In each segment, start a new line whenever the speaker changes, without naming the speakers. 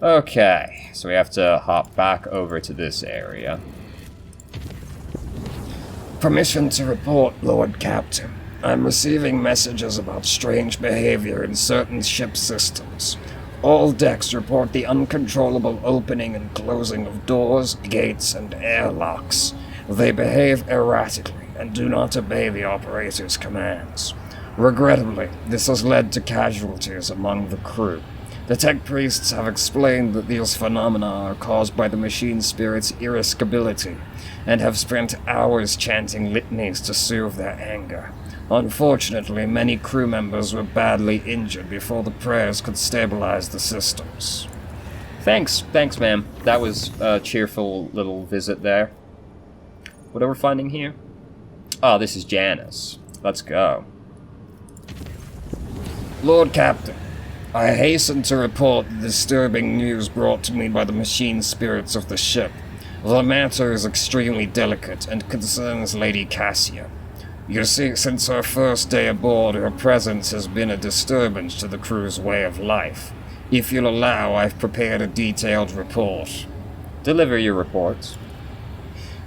Okay, so we have to hop back over to this area.
Permission to report, Lord Captain. I'm receiving messages about strange behavior in certain ship systems. All decks report the uncontrollable opening and closing of doors, gates, and airlocks. They behave erratically and do not obey the operator's commands. Regrettably, this has led to casualties among the crew. The tech priests have explained that these phenomena are caused by the machine spirit's irascibility, and have spent hours chanting litanies to soothe their anger. Unfortunately, many crew members were badly injured before the prayers could stabilize the systems.
Thanks, ma'am. That was a cheerful little visit there. What are we finding here? Oh, this is Janice. Let's go.
Lord Captain, I hasten to report the disturbing news brought to me by the machine spirits of the ship. The matter is extremely delicate and concerns Lady Cassia. You see, since her first day aboard, her presence has been a disturbance to the crew's way of life. If you'll allow, I've prepared a detailed report.
Deliver your report.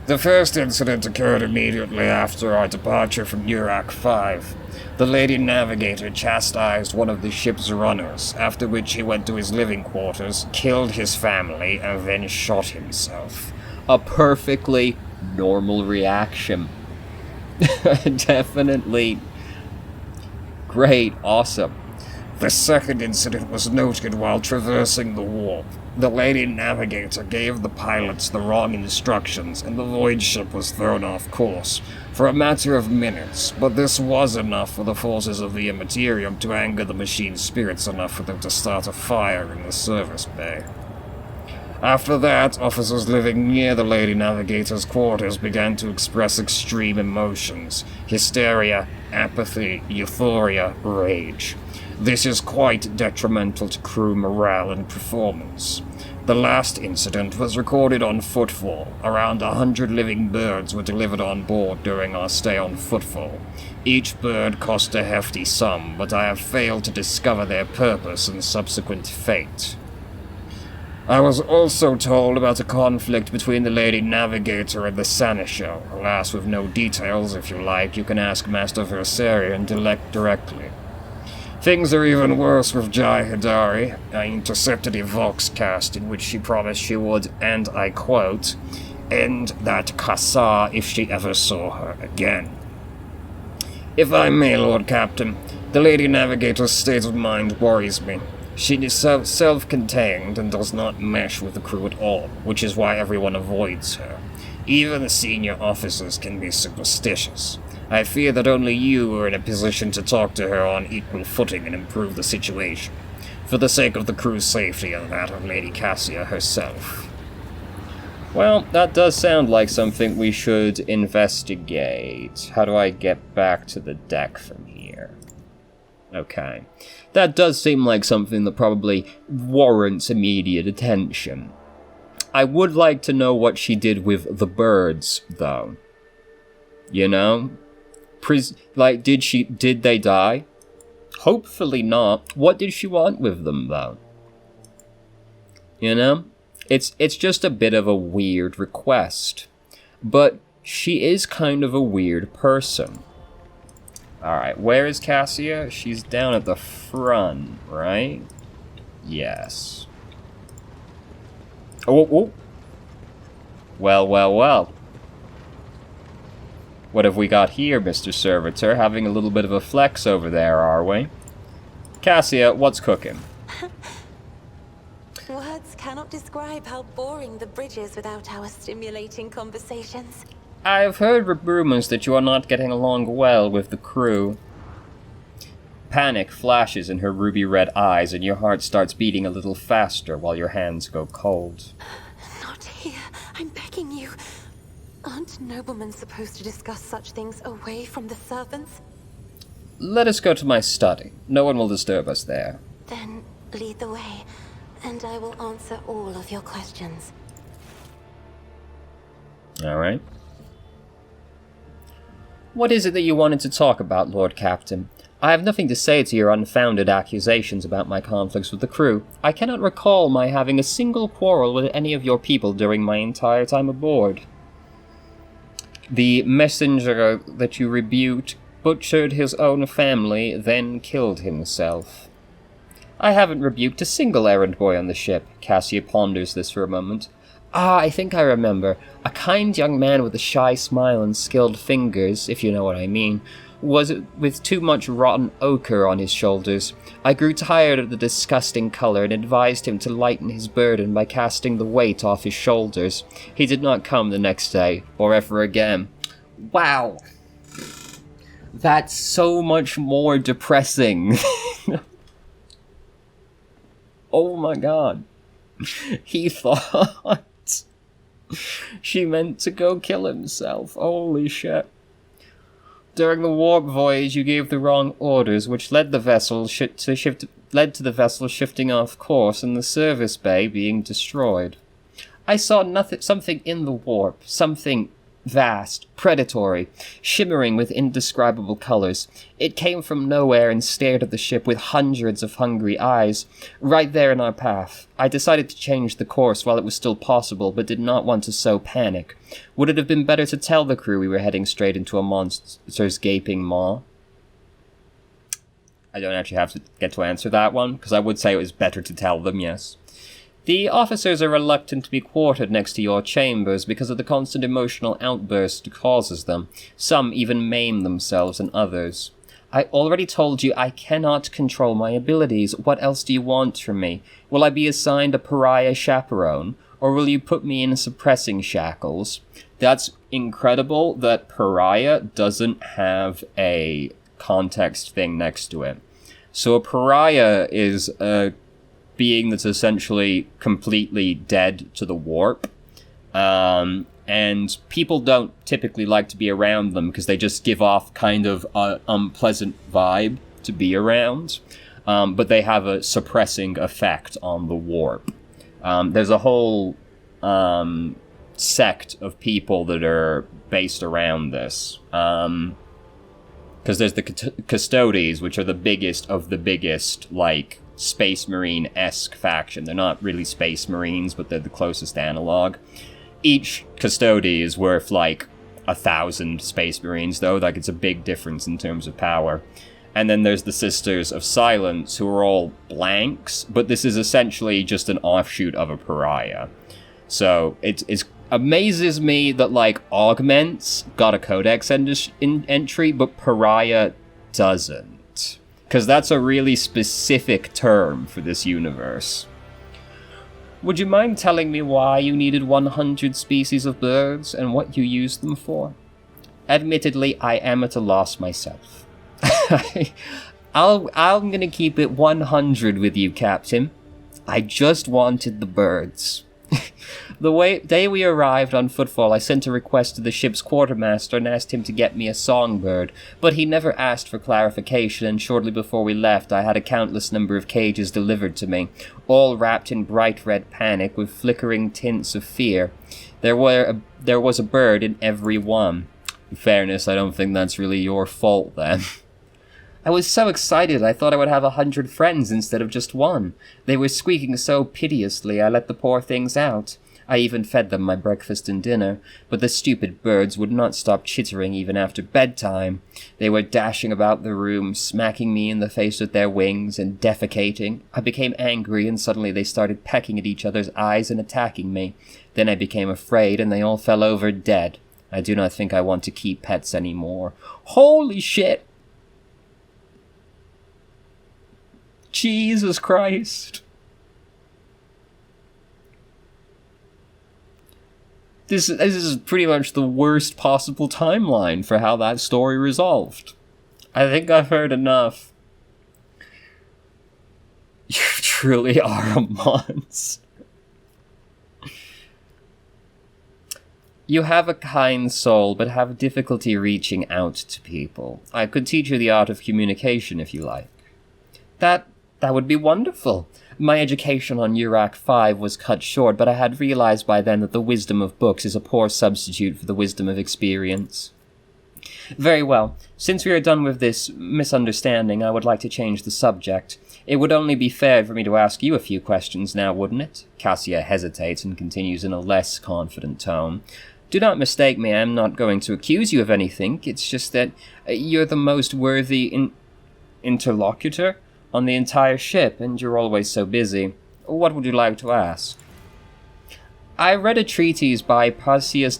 The first incident occurred immediately after our departure from Urak 5. The Lady Navigator chastised one of the ship's runners, after which he went to his living quarters, killed his family, and then shot himself.
A perfectly normal reaction. Definitely great, awesome.
The second incident was noted while traversing the warp. The Lady Navigator gave the pilots the wrong instructions, and the void ship was thrown off course for a matter of minutes, but this was enough for the forces of the Immaterium to anger the machine spirits enough for them to start a fire in the service bay. After that, officers living near the Lady Navigator's quarters began to express extreme emotions: hysteria, apathy, euphoria, rage. This is quite detrimental to crew morale and performance. The last incident was recorded on Footfall. Around 100 living birds were delivered on board during our stay on Footfall. Each bird cost a hefty sum, but I have failed to discover their purpose and subsequent fate. I was also told about a conflict between the Lady Navigator and the Seneschal. Alas, with no details. If you like, you can ask Master Versarian directly. Things are even worse with Jai Hidari. I intercepted a Voxcast in which she promised she would, and I quote, end that Kassa if she ever saw her again. If I may, Lord Captain, the Lady Navigator's state of mind worries me. She is self-contained and does not mesh with the crew at all, which is why everyone avoids her. Even the senior officers can be superstitious. I fear that only you are in a position to talk to her on equal footing and improve the situation, for the sake of the crew's safety and that of Lady Cassia herself.
Well, that does sound like something we should investigate. How do I get back to the deck from here? Okay. That does seem like something that probably warrants immediate attention. I would like to know what she did with the birds, though. You know? Did they die? Hopefully not. What did she want with them, though? You know? It's just a bit of a weird request. But she is kind of a weird person. Alright, where is Cassia? She's down at the front, right? Yes. Oh. Well. What have we got here, Mr. Servitor? Having a little bit of a flex over there, are we? Cassia, what's cooking?
Words cannot describe how boring the bridge is without our stimulating conversations.
I've heard rumors that you are not getting along well with the crew. Panic flashes in her ruby-red eyes, and your heart starts beating a little faster while your hands go cold.
Not here. I'm begging you. Aren't noblemen supposed to discuss such things away from the servants?
Let us go to my study. No one will disturb us there.
Then lead the way, and I will answer all of your questions.
All right. What is it that you wanted to talk about, Lord Captain? I have nothing to say to your unfounded accusations about my conflicts with the crew. I cannot recall my having a single quarrel with any of your people during my entire time aboard. The messenger that you rebuked butchered his own family, then killed himself. I haven't rebuked a single errand boy on the ship. Cassia ponders this for a moment. I think I remember. A kind young man with a shy smile and skilled fingers, if you know what I mean, was with too much rotten ochre on his shoulders. I grew tired of the disgusting color and advised him to lighten his burden by casting the weight off his shoulders. He did not come the next day, or ever again. Wow. That's so much more depressing. Oh my god. He thought she meant to go kill himself. Holy shit. During the warp voyage, you gave the wrong orders, which led the vessel led to the vessel shifting off course and the service bay being destroyed. I saw something in the warp, something vast, predatory, shimmering with indescribable colors. It came from nowhere and stared at the ship with hundreds of hungry eyes, right there in our path. I decided to change the course while it was still possible, but did not want to sow panic. Would it have been better to tell the crew we were heading straight into a monster's gaping maw? I don't actually have to get to answer that one, because I would say it was better to tell them, yes. The officers are reluctant to be quartered next to your chambers because of the constant emotional outbursts it causes them. Some even maim themselves and others. I already told you I cannot control my abilities. What else do you want from me? Will I be assigned a pariah chaperone, or will you put me in suppressing shackles? That's incredible that pariah doesn't have a context thing next to it. So a pariah is a being that's essentially completely dead to the warp. And people don't typically like to be around them because they just give off kind of an unpleasant vibe to be around. But they have a suppressing effect on the warp. There's a whole sect of people that are based around this. Because there's the Custodes, which are the biggest of the biggest, like, Space Marine-esque faction. They're not really Space Marines, but they're the closest analog. Each Custode is worth, like, 1,000 Space Marines, though. Like, it's a big difference in terms of power. And then there's the Sisters of Silence, who are all blanks, but this is essentially just an offshoot of a pariah. So, it amazes me that, like, Augments got a Codex entry, but pariah doesn't. Because that's a really specific term for this universe. Would you mind telling me why you needed 100 species of birds and what you used them for? Admittedly, I am at a loss myself. I'm gonna keep it 100 with you, Captain. I just wanted the birds. The day we arrived on Footfall, I sent a request to the ship's quartermaster and asked him to get me a songbird, but he never asked for clarification, and shortly before we left, I had a countless number of cages delivered to me, all wrapped in bright red panic with flickering tints of fear. There was a bird in every one. In fairness, I don't think that's really your fault, then. I was so excited I thought I would have 100 friends instead of just one. They were squeaking so piteously I let the poor things out. I even fed them my breakfast and dinner, but the stupid birds would not stop chittering even after bedtime. They were dashing about the room, smacking me in the face with their wings, and defecating. I became angry, and suddenly they started pecking at each other's eyes and attacking me. Then I became afraid, and they all fell over dead. I do not think I want to keep pets anymore. Holy shit! Jesus Christ. This is pretty much the worst possible timeline for how that story resolved. I think I've heard enough. You truly are a monster. You have a kind soul, but have difficulty reaching out to people. I could teach you the art of communication if you like. That would be wonderful. My education on Urak 5 was cut short, but I had realized by then that the wisdom of books is a poor substitute for the wisdom of experience. Very well. Since we are done with this misunderstanding, I would like to change the subject. It would only be fair for me to ask you a few questions now, wouldn't it? Cassia hesitates and continues in a less confident tone. Do not mistake me, I am not going to accuse you of anything. It's just that you're the most worthy interlocutor on the entire ship, and you're always so busy. What would you like to ask? I read a treatise by Paisius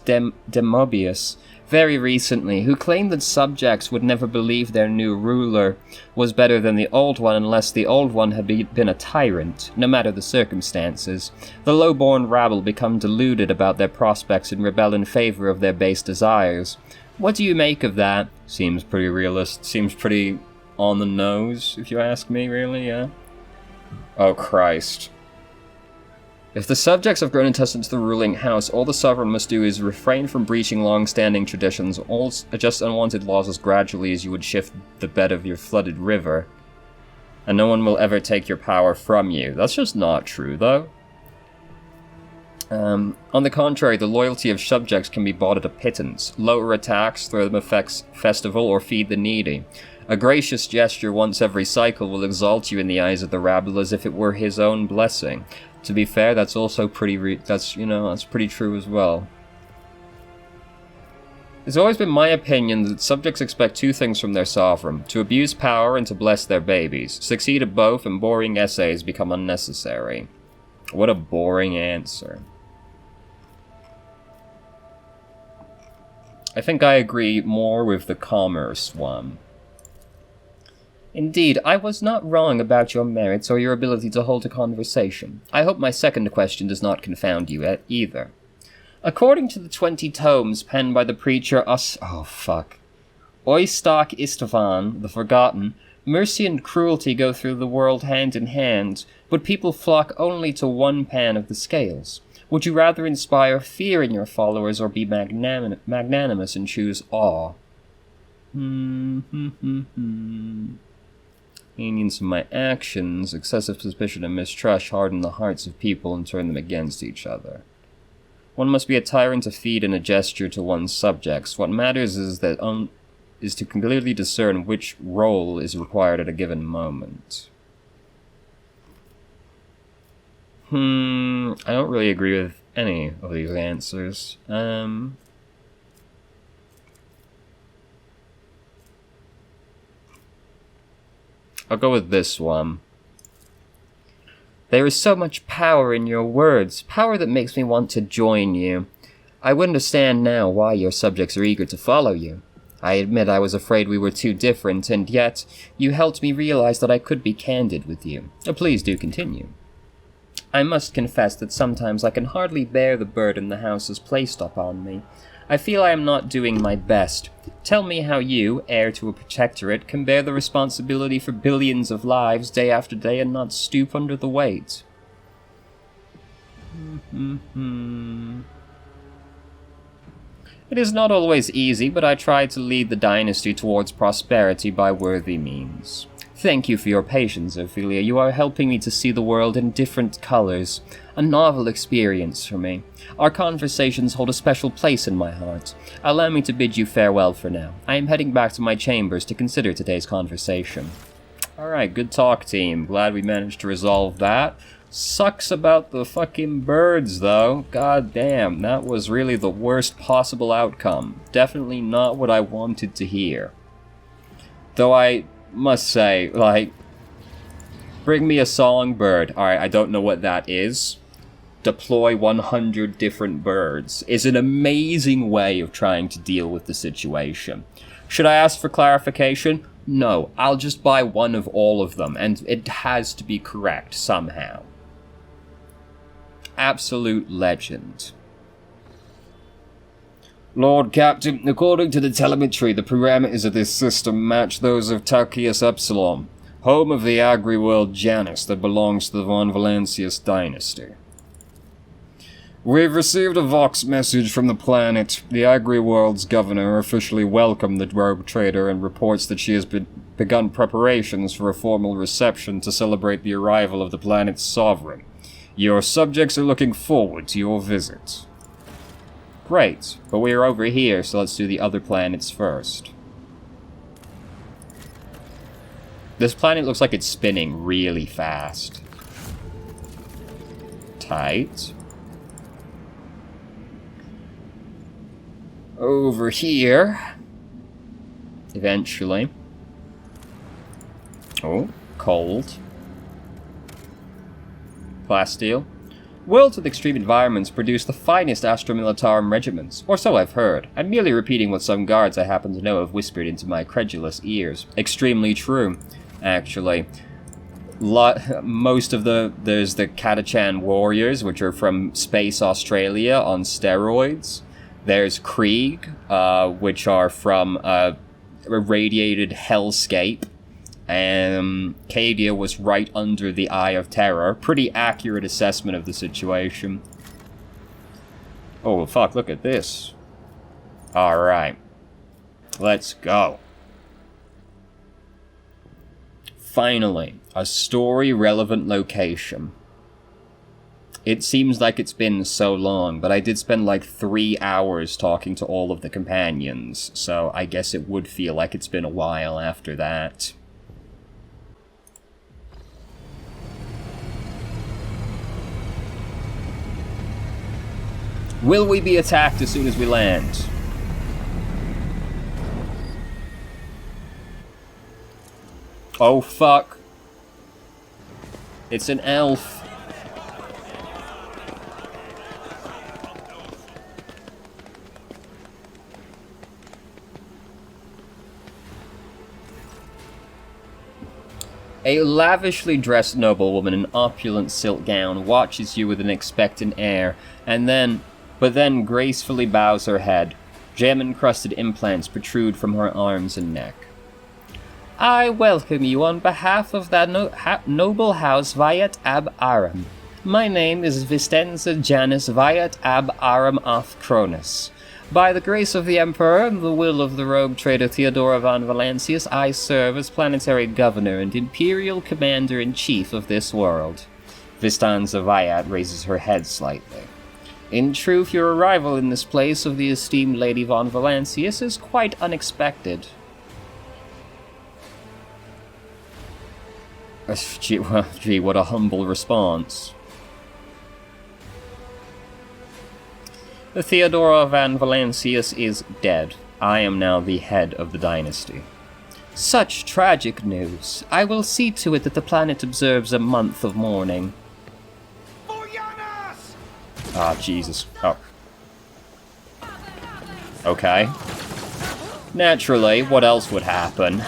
Demobius very recently, who claimed that subjects would never believe their new ruler was better than the old one unless the old one had been a tyrant, no matter the circumstances. The low-born rabble become deluded about their prospects and rebel in favor of their base desires. What do you make of that? Seems pretty realist. Seems pretty on the nose, if you ask me, really, yeah? Oh, Christ. If the subjects have grown accustomed to the ruling house, all the sovereign must do is refrain from breaching long-standing traditions, adjust unwanted laws as gradually as you would shift the bed of your flooded river, and no one will ever take your power from you. That's just not true, though. On the contrary, the loyalty of subjects can be bought at a pittance. Lower a tax, throw them a festival, or feed the needy. A gracious gesture once every cycle will exalt you in the eyes of the rabble as if it were his own blessing. To be fair, that's also pretty that's pretty true as well. It's always been my opinion that subjects expect two things from their sovereign: to abuse power and to bless their babies. Succeed at both, and boring essays become unnecessary. What a boring answer. I think I agree more with the commerce one. Indeed, I was not wrong about your merits or your ability to hold a conversation. I hope my second question does not confound you either. According to the 20 tomes penned by the preacher Oistok Istvan, the Forgotten, mercy and cruelty go through the world hand in hand, but people flock only to one pan of the scales. Would you rather inspire fear in your followers or be magnanimous and choose awe? Lenience in my actions, excessive suspicion and mistrust harden the hearts of people and turn them against each other. One must be a tyrant to feed in a gesture to one's subjects. What matters is to clearly discern which role is required at a given moment. I don't really agree with any of these answers. I'll go with this one. There is so much power in your words, power that makes me want to join you. I understand now why your subjects are eager to follow you. I admit I was afraid we were too different, and yet you helped me realize that I could be candid with you. Please do continue. I must confess that sometimes I can hardly bear the burden the house has placed upon me. I feel I am not doing my best. Tell me how you, heir to a protectorate, can bear the responsibility for billions of lives day after day and not stoop under the weight. It is not always easy, but I try to lead the dynasty towards prosperity by worthy means. Thank you for your patience, Ophelia. You are helping me to see the world in different colors. A novel experience for me. Our conversations hold a special place in my heart. Allow me to bid you farewell for now. I am heading back to my chambers to consider today's conversation. Alright, good talk, team. Glad we managed to resolve that. Sucks about the fucking birds, though. God damn, that was really the worst possible outcome. Definitely not what I wanted to hear. Though I must say, like, bring me a songbird. Alright, I don't know what that is. Deploy 100 different birds is an amazing way of trying to deal with the situation. Should I ask for clarification? No, I'll just buy one of all of them, and it has to be correct somehow. Absolute legend. Lord Captain, according to the telemetry, the parameters of this system match those of Tarkius Epsilon, home of the agri-world Janus that belongs to the Von Valancius dynasty. We've received a Vox message from the planet. The agri-world's governor officially welcomed the rogue trader and reports that she has begun preparations for a formal reception to celebrate the arrival of the planet's sovereign. Your subjects are looking forward to your visit. Great, but we're over here, so let's do the other planets first. This planet looks like it's spinning really fast. Tight. Over here. Eventually. Oh, cold. Plasteel. Worlds with extreme environments produce the finest Astra Militarum regiments, or so I've heard. I'm merely repeating what some guards I happen to know have whispered into my credulous ears. Extremely true, actually. There's the Catachan Warriors, which are from Space Australia on steroids. There's Krieg, which are from a irradiated hellscape. Cadia was right under the Eye of Terror. Pretty accurate assessment of the situation. Oh, fuck, look at this. Alright. Let's go. Finally, a story-relevant location. It seems like it's been so long, but I did spend like 3 hours talking to all of the companions, so I guess it would feel like it's been a while after that. Will we be attacked as soon as we land? Oh fuck. It's an elf. A lavishly dressed noblewoman in an opulent silk gown watches you with an expectant air, but then gracefully bows her head. Gem-encrusted implants protrude from her arms and neck. I welcome you on behalf of that noble house Vayat Ab Aram. My name is Vistenza Janus Vayat Ab Aram Oth Cronus. By the grace of the Emperor and the will of the rogue trader Theodora von Valancius, I serve as planetary governor and imperial commander-in-chief of this world. Vistenza Vayat raises her head slightly. In truth, your arrival in this place of the esteemed Lady von Valancius is quite unexpected. Gee, what a humble response. The Theodora von Valancius is dead. I am now the head of the dynasty. Such tragic news. I will see to it that the planet observes a month of mourning. Ah, Jesus. Oh. Okay. Naturally, what else would happen?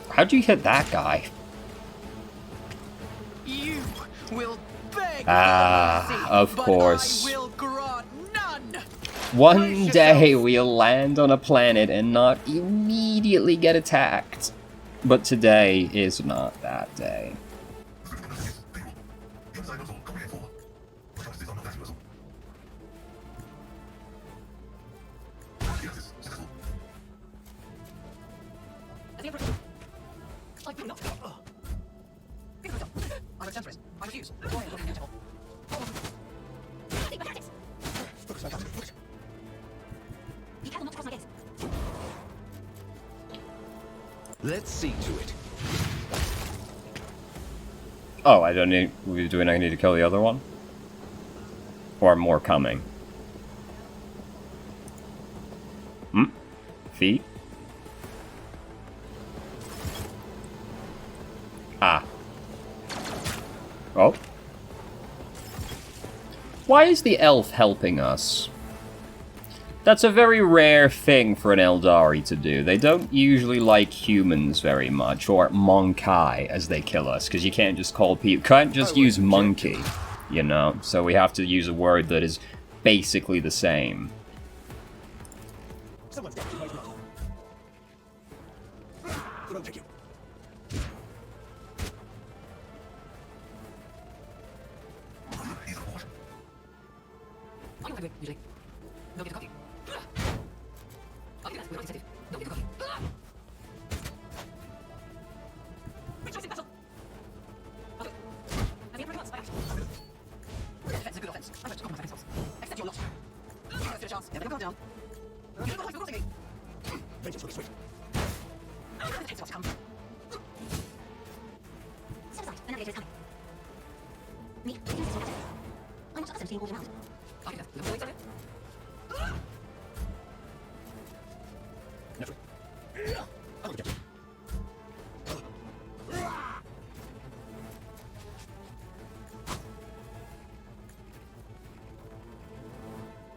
How'd you hit that guy?
You will beg
of course.
But I will grant none.
One day we'll land on a planet and not immediately get attacked. But today is not that day.
I refuse. Let's see to it.
Oh, I don't need... Do I need to kill the other one? Or more coming? Feet? Ah. Oh. Why is the elf helping us? That's a very rare thing for an Eldari to do. They don't usually like humans very much, or Monkai as they kill us, because you can't just call people... Can't just use monkey, you know? So we have to use a word that is basically the same.
Someone's got to wait. Don't take you. I'm not usually. No get a coffee. I'll do that without incentive. No get a coffee. Which choice in battle? Okay. And the Emperor demands by action. Defense is a good offense. I won't compromise my pencils. Accept your lot. You have a chance. Never go down. You don't know how to be. The taste come. Step aside. The navigator is coming. Me? I'm not accepting all around. Okay, the police are in.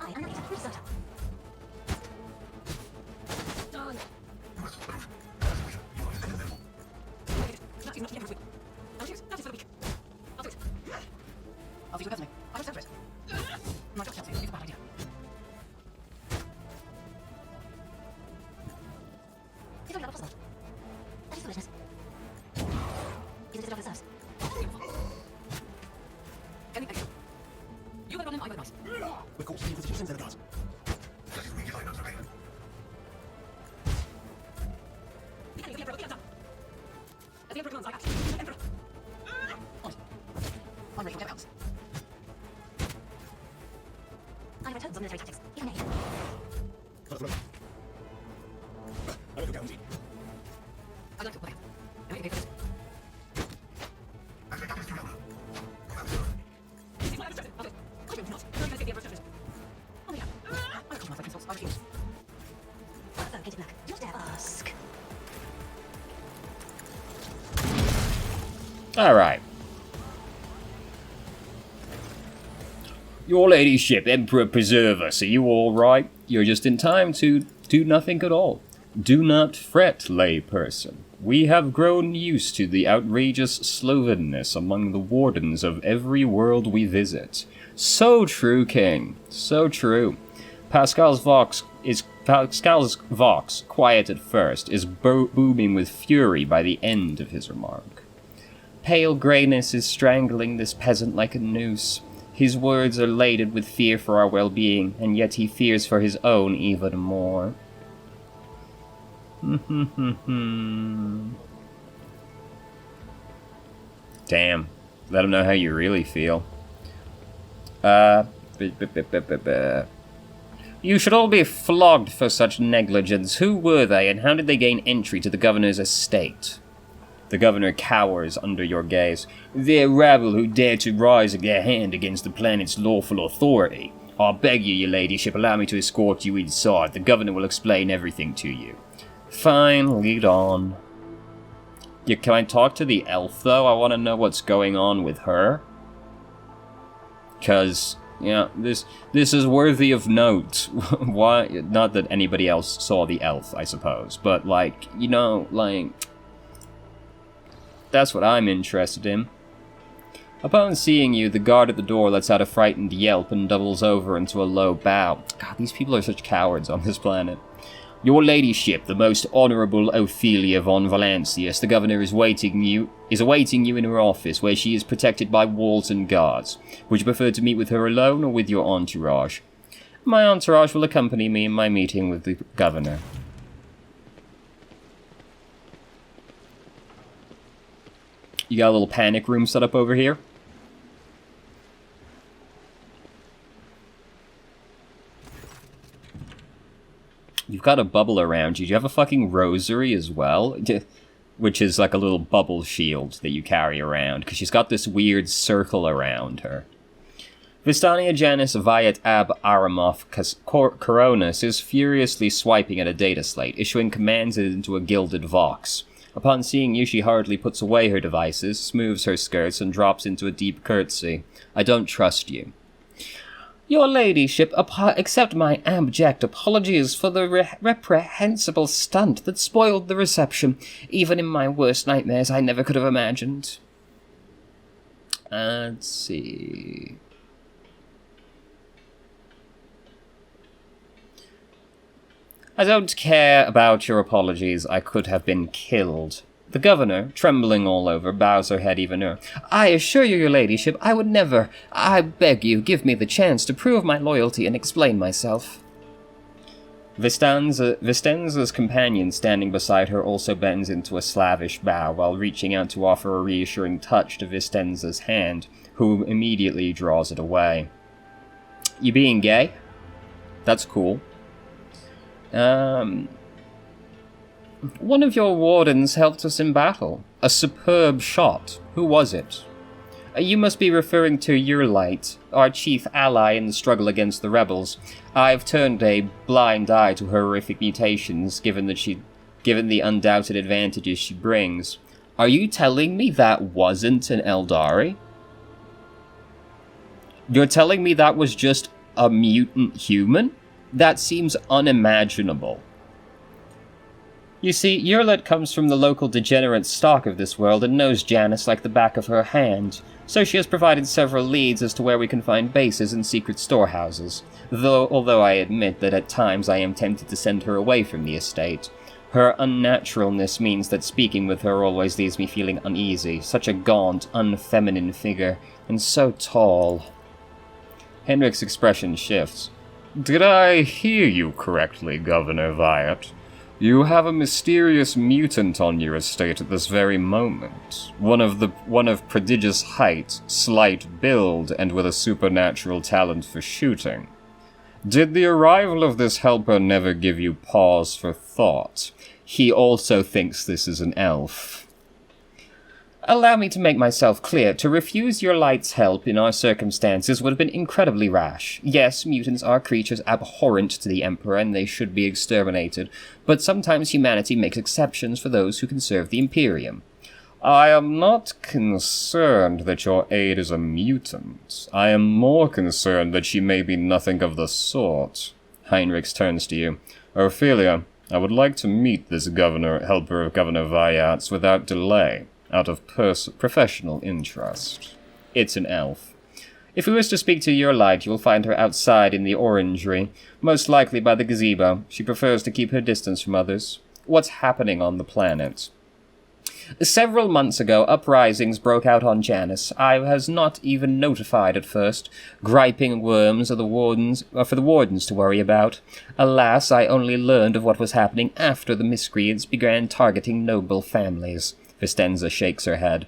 I am navigator. Researcher. Done. Not too much. I'll choose. That is for the week. I'll do it. I'll see you personally. I will stand for it. My job tells me it's a bad idea. It's only not possible. That is foolishness. Isn't it the doctor's service? Can we exit? You vote on him, I vote nice.
Of course, the Inquisition sends their guards.
We can the Emperor. As the Emperor commands, I act. Emperor. On it. I'm ready for whatever comes. I have returns on military tactics, if I may.
I don't go guarantee.
I'd like to obey. And we can pay for this. This is my understanding. I'll do it. I will not. No, you guys get the Emperor's judgment. On the I will compromise my principles. I refuse. So, painted black. Do not dare ask.
Alright. Your ladyship, Emperor preserve us, are you alright? You're just in time to do nothing at all. Do not fret, layperson. We have grown used to the outrageous slovenness among the wardens of every world we visit. So true, King. So true. Pascal's Vox, quiet at first, is booming with fury by the end of his remark. Pale greyness is strangling this peasant like a noose. His words are laden with fear for our well-being, and yet he fears for his own even more. Damn. Let him know how you really feel. You should all be flogged for such negligence. Who were they, and how did they gain entry to the governor's estate? The governor cowers under your gaze. They're rabble who dare to rise their hand against the planet's lawful authority. I beg you, your ladyship, allow me to escort you inside. The governor will explain everything to you. Fine, lead on. Yeah, can I talk to the elf, though? I want to know what's going on with her. Because, yeah, this is worthy of note. Why? Not that anybody else saw the elf, I suppose. But, like, you know, like... That's what I'm interested in. Upon seeing you, the guard at the door lets out a frightened yelp and doubles over into a low bow. God, these people are such cowards on this planet. Your ladyship, the most honourable Ophelia von Valancius, the governor is awaiting you in her office, where she is protected by walls and guards. Would you prefer to meet with her alone or with your entourage? My entourage will accompany me in my meeting with the governor. You got a little panic room set up over here? You've got a bubble around you. Do you have a fucking rosary as well? Which is like a little bubble shield that you carry around, because she's got this weird circle around her. Vistania Janus Viat Ab Aramoth Coronis is furiously swiping at a data slate, issuing commands into a gilded vox. Upon seeing you, she hurriedly puts away her devices, smooths her skirts, and drops into a deep curtsy. I don't trust you. Your ladyship, accept my abject apologies for the reprehensible stunt that spoiled the reception. Even in my worst nightmares, I never could have imagined. Let's see... I don't care about your apologies. I could have been killed. The governor, trembling all over, bows her head even more. I assure you, your ladyship, I would never. I beg you, give me the chance to prove my loyalty and explain myself. Vistenza's companion standing beside her also bends into a slavish bow while reaching out to offer a reassuring touch to Vistenza's hand, who immediately draws it away. You being gay? That's cool. One of your wardens helped us in battle. A superb shot. Who was it? You must be referring to Eurlight, our chief ally in the struggle against the rebels. I've turned a blind eye to her horrific mutations, given the undoubted advantages she brings. Are you telling me that wasn't an Eldari? You're telling me that was just a mutant human? That seems unimaginable. You see, Eurlet comes from the local degenerate stock of this world and knows Janice like the back of her hand, so she has provided several leads as to where we can find bases and secret storehouses, although I admit that at times I am tempted to send her away from the estate. Her unnaturalness means that speaking with her always leaves me feeling uneasy, such a gaunt, unfeminine figure, and so tall. Henrik's expression shifts.
Did I hear you correctly, Governor Wyatt? You have a mysterious mutant on your estate at this very moment. One of prodigious height, slight build, and with a supernatural talent for shooting. Did the arrival of this helper never give you pause for thought? He also thinks this is an elf. Allow me to make myself clear. To refuse your light's help in our circumstances would have been incredibly rash. Yes, mutants are creatures abhorrent to the Emperor, and they should be exterminated, but sometimes humanity makes exceptions for those who can serve the Imperium. I am not concerned that your aide is a mutant. I am more concerned that she may be nothing of the sort. Heinrich turns to you. Ophelia, I would like to meet this helper of Governor Wyatt's without delay. Out of professional interest. It's an elf. If we wish to speak to your light, you will find her outside in the orangery, most likely by the gazebo. She prefers to keep her distance from others. What's happening on the planet? Several months ago, uprisings broke out on Janus. I was not even notified at first. Griping worms are for the wardens to worry about. Alas, I only learned of what was happening after the miscreants began targeting noble families. Vistenza shakes her head.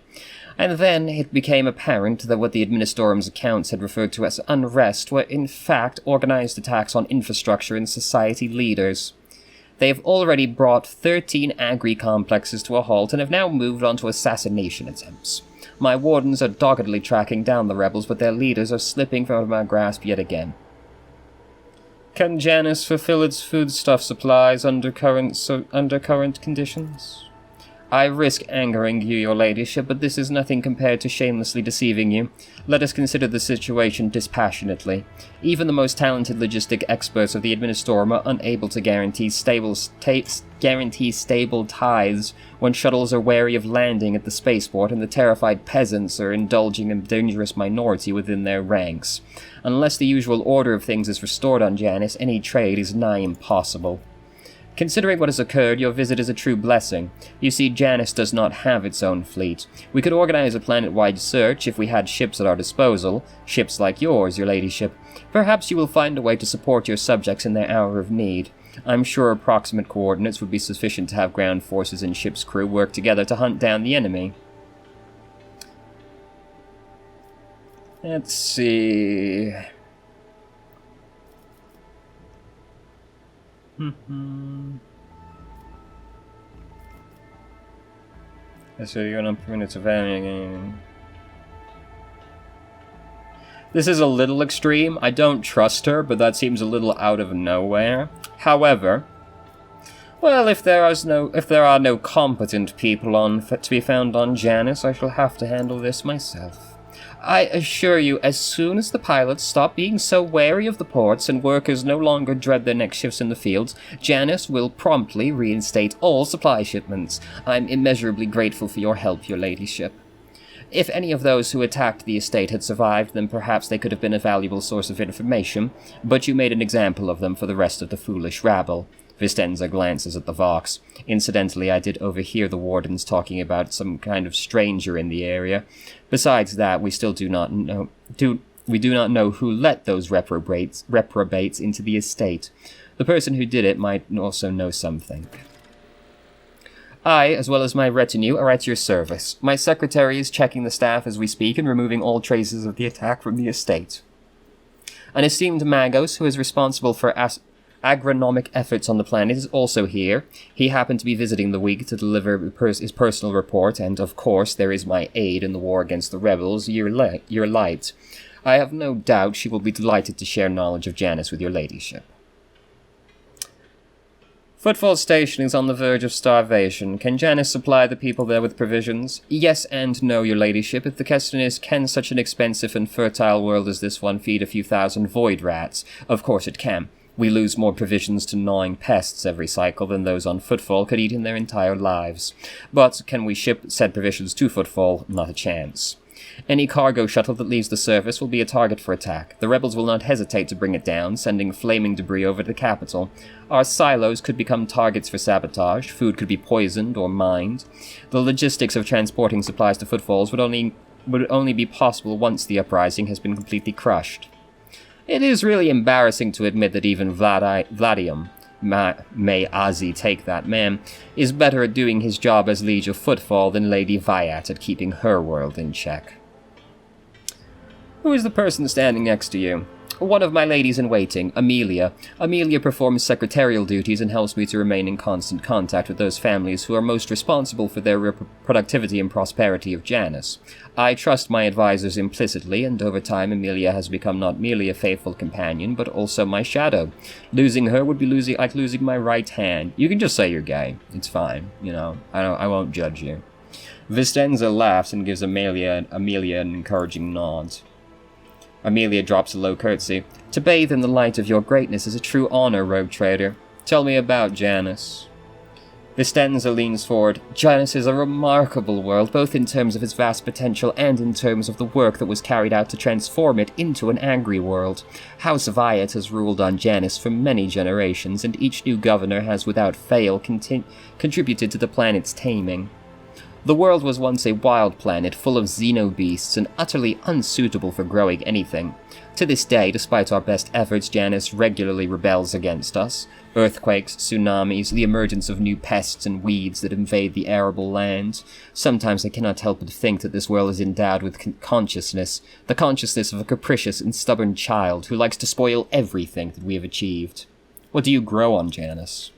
And then it became apparent that what the Administorum's accounts had referred to as unrest were in fact organized attacks on infrastructure and society leaders. They have already brought 13 agri-complexes to a halt and have now moved on to assassination attempts. My wardens are doggedly tracking down the rebels, but their leaders are slipping from my grasp yet again. Can Janus fulfill its foodstuff supplies under current conditions? I risk angering you, your ladyship, but this is nothing compared to shamelessly deceiving you. Let us consider the situation dispassionately. Even the most talented logistic experts of the Administorum are unable to guarantee stable tithes when shuttles are wary of landing at the spaceport and the terrified peasants are indulging a dangerous minority within their ranks. Unless the usual order of things is restored on Janus, any trade is nigh impossible. Considering what has occurred, your visit is a true blessing. You see, Janus does not have its own fleet. We could organize a planet-wide search if we had ships at our disposal. Ships like yours, your ladyship. Perhaps you will find a way to support your subjects in their hour of need. I'm sure approximate coordinates would be sufficient to have ground forces and ship's crew work together to hunt down the enemy. Let's see... So you're on minutes of anything. This is a little extreme. I don't trust her, but that seems a little out of nowhere. However, well, if there are no competent people to be found on Janus, I shall have to handle this myself. I assure you, as soon as the pilots stop being so wary of the ports and workers no longer dread their next shifts in the fields, Janus will promptly reinstate all supply shipments. I'm immeasurably grateful for your help, your ladyship. If any of those who attacked the estate had survived, then perhaps they could have been a valuable source of information, but you made an example of them for the rest of the foolish rabble. Vistenza glances at the Vox. Incidentally, I did overhear the wardens talking about some kind of stranger in the area. Besides that, we still do not know who let those reprobates into the estate. The person who did it might also know something. I, as well as my retinue, are at your service. My secretary is checking the staff as we speak and removing all traces of the attack from the estate. An esteemed Magos, who is responsible for
agronomic efforts on the planet is also here. He happened to be visiting the Week to deliver his personal report, and of course there is my aid in the war against the rebels, your light. I have no doubt she will be delighted to share knowledge of Janus with your ladyship. Footfall Station is on the verge of starvation. Can Janus supply the people there with provisions? Yes and no, your ladyship. If the question is, can such an expensive and fertile world as this one feed a few thousand void rats? Of course it can. We lose more provisions to gnawing pests every cycle than those on Footfall could eat in their entire lives. But can we ship said provisions to Footfall? Not a chance. Any cargo shuttle that leaves the surface will be a target for attack. The rebels will not hesitate to bring it down, sending flaming debris over to the capital. Our silos could become targets for sabotage, food could be poisoned or mined. The logistics of transporting supplies to Footfalls would only be possible once the uprising has been completely crushed. It is really embarrassing to admit that even Vladium, may Ozzy take that man, is better at doing his job as Liege of Footfall than Lady Viat at keeping her world in check. Who is the person standing next to you? One of my ladies-in-waiting, Amelia. Amelia performs secretarial duties and helps me to remain in constant contact with those families who are most responsible for their productivity and prosperity of Janus. I trust my advisors implicitly, and over time Amelia has become not merely a faithful companion, but also my shadow. Losing her would be like losing my right hand. You can just say you're gay. It's fine, you know. I won't judge you. Vistenza laughs and gives Amelia an encouraging nod. Amelia drops a low curtsy. To bathe in the light of your greatness is a true honor, rogue trader. Tell me about Janus. Vistenza leans forward. Janus is a remarkable world, both in terms of its vast potential and in terms of the work that was carried out to transform it into an angry world. House Viat has ruled on Janus for many generations, and each new governor has without fail contributed to the planet's taming. The world was once a wild planet full of xenobeasts and utterly unsuitable for growing anything. To this day, despite our best efforts, Janus regularly rebels against us. Earthquakes, tsunamis, the emergence of new pests and weeds that invade the arable land. Sometimes I cannot help but think that this world is endowed with consciousness, the consciousness of a capricious and stubborn child who likes to spoil everything that we have achieved. What do you grow on Janus?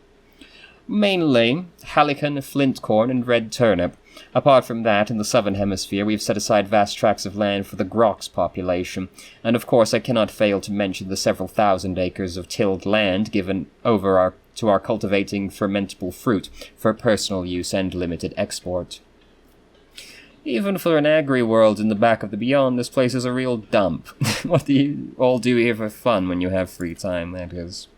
Mainly halcyon, flint corn, and red turnip. Apart from that, in the southern hemisphere, we've set aside vast tracts of land for the Grox population, and of course I cannot fail to mention the several thousand acres of tilled land given over to our cultivating fermentable fruit for personal use and limited export. Even for an agri-world in the back of the beyond, this place is a real dump. What do you all do here for fun when you have free time, that is?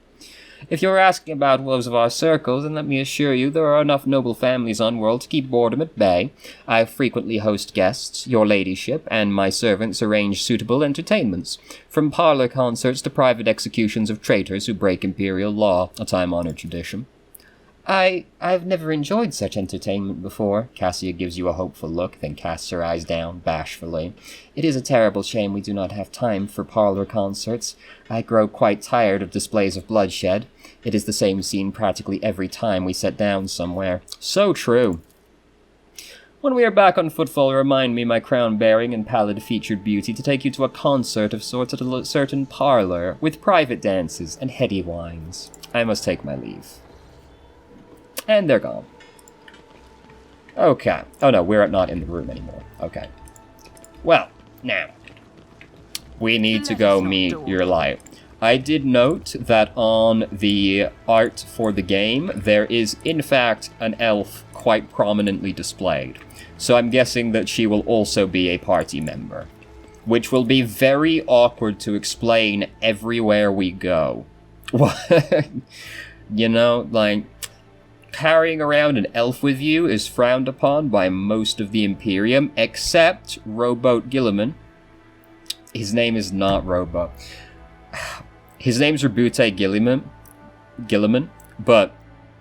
If you're asking about wolves of our circles, then let me assure you there are enough noble families on world to keep boredom at bay. I frequently host guests, your ladyship, and my servants arrange suitable entertainments, from parlor concerts to private executions of traitors who break imperial law, a time-honored tradition. I've never enjoyed such entertainment before. Cassia gives you a hopeful look, then casts her eyes down bashfully. It is a terrible shame we do not have time for parlor concerts. I grow quite tired of displays of bloodshed. It is the same scene practically every time we set down somewhere. So true. When we are back on Footfall, remind me, my crown-bearing and pallid-featured beauty, to take you to a concert of sorts at a certain parlor, with private dances and heady wines. I must take my leave. And they're gone. Okay. Oh no, we're not in the room anymore. Okay. Well, now, we need to go meet your light. I did note that on the art for the game, there is in fact an elf quite prominently displayed. So I'm guessing that she will also be a party member, which will be very awkward to explain everywhere we go. You know, like, carrying around an elf with you is frowned upon by most of the Imperium, except Rowboat Gilliman. His name is not Rowboat. His name's Rabute Gilliman, but